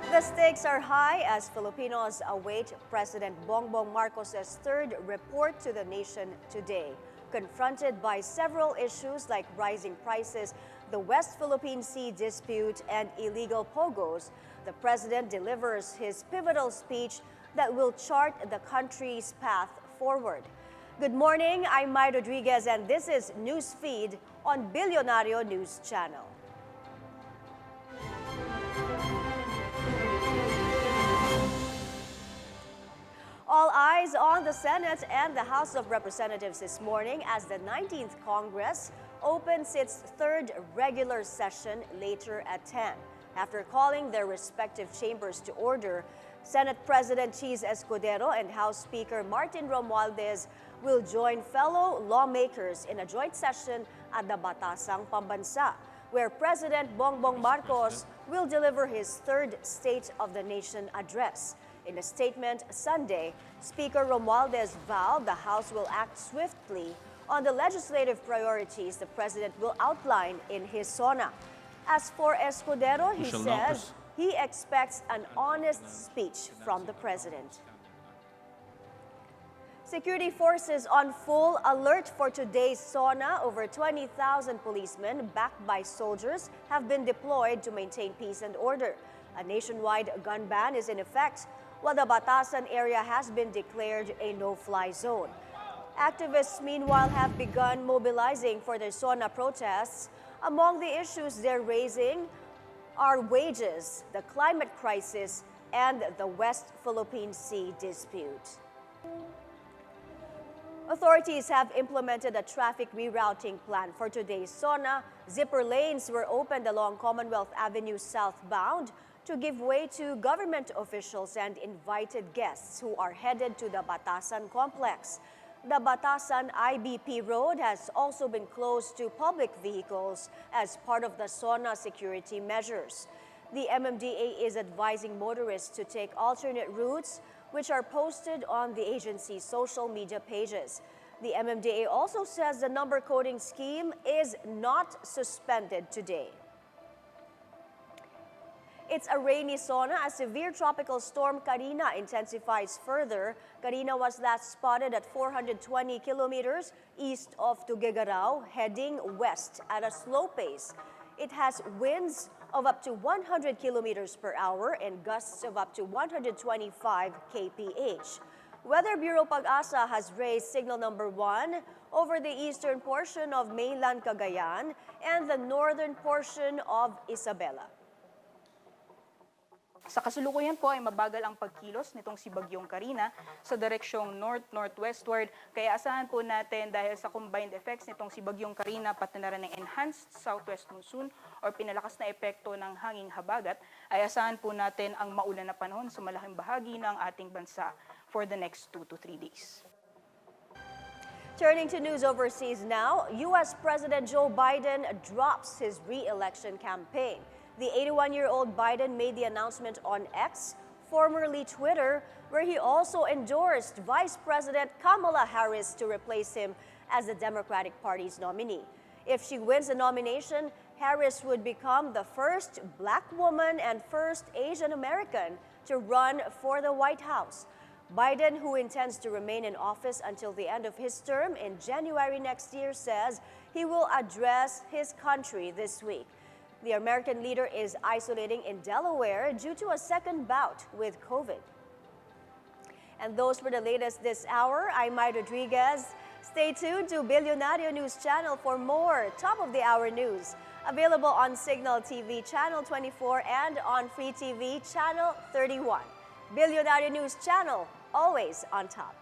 The stakes are high as Filipinos await President Bongbong Marcos's third report to the nation today. Confronted by several issues like rising prices, the West Philippine Sea dispute, and illegal pogos, the president delivers his pivotal speech that will chart the country's path forward. Good morning, I'm Mai Rodriguez and this is Newsfeed on Bilyonaryo News Channel. All eyes on the Senate and the House of Representatives this morning as the 19th Congress opens its third regular session later at 10. After calling their respective chambers to order, Senate President Cheese Escudero and House Speaker Martin Romualdez will join fellow lawmakers in a joint session at the Batasang Pambansa, where President Bongbong Marcos will deliver his third State of the Nation address. In a statement Sunday, Speaker Romualdez vowed the House will act swiftly on the legislative priorities the President will outline in his SONA. As for Escudero, he says he expects an honest speech from the President. Security forces on full alert for today's SONA. Over 20,000 policemen backed by soldiers have been deployed to maintain peace and order. A nationwide gun ban is in effect, while the Batasan area has been declared a no-fly zone. Activists, meanwhile, have begun mobilizing for their SONA protests. Among the issues they're raising are wages, the climate crisis, and the West Philippine Sea dispute. Authorities have implemented a traffic rerouting plan for today's SONA. Zipper lanes were opened along Commonwealth Avenue southbound to give way to government officials and invited guests who are headed to the Batasan complex. The Batasan IBP Road has also been closed to public vehicles as part of the SONA security measures. The MMDA is advising motorists to take alternate routes, which are posted on the agency's social media pages. The MMDA also says the number coding scheme is not suspended today. It's a rainy SONA as severe tropical storm Carina intensifies further. Carina was last spotted at 420 kilometers east of Tuguegarao, heading west at a slow pace. It has winds of up to 100 kilometers per hour and gusts of up to 125 kph. Weather Bureau Pag-asa has raised signal number 1 over the eastern portion of mainland Cagayan and the northern portion of Isabela. Sa kasalukuyan po ay mabagal ang pagkilos nitong si Bagyong Carina sa direksyong north-northwestward. Kaya asahan po natin dahil sa combined effects nitong si Bagyong Carina pati na rin ng enhanced southwest monsoon or pinalakas na epekto ng hanging habagat, ay asahan po natin ang maulan na panahon sa malaking bahagi ng ating bansa for the next 2 to 3 days. Turning to news overseas now, U.S. President Joe Biden drops his re-election campaign. The 81-year-old Biden made the announcement on X, formerly Twitter, where he also endorsed Vice President Kamala Harris to replace him as the Democratic Party's nominee. If she wins the nomination, Harris would become the first Black woman and first Asian American to run for the White House. Biden, who intends to remain in office until the end of his term in January next year, says he will address his country this week. The American leader is isolating in Delaware due to a second bout with COVID. And those were the latest this hour. I'm Mai Rodriguez. Stay tuned to Bilyonaryo News Channel for more top-of-the-hour news. Available on Signal TV Channel 24 and on Free TV Channel 31. Bilyonaryo News Channel, always on top.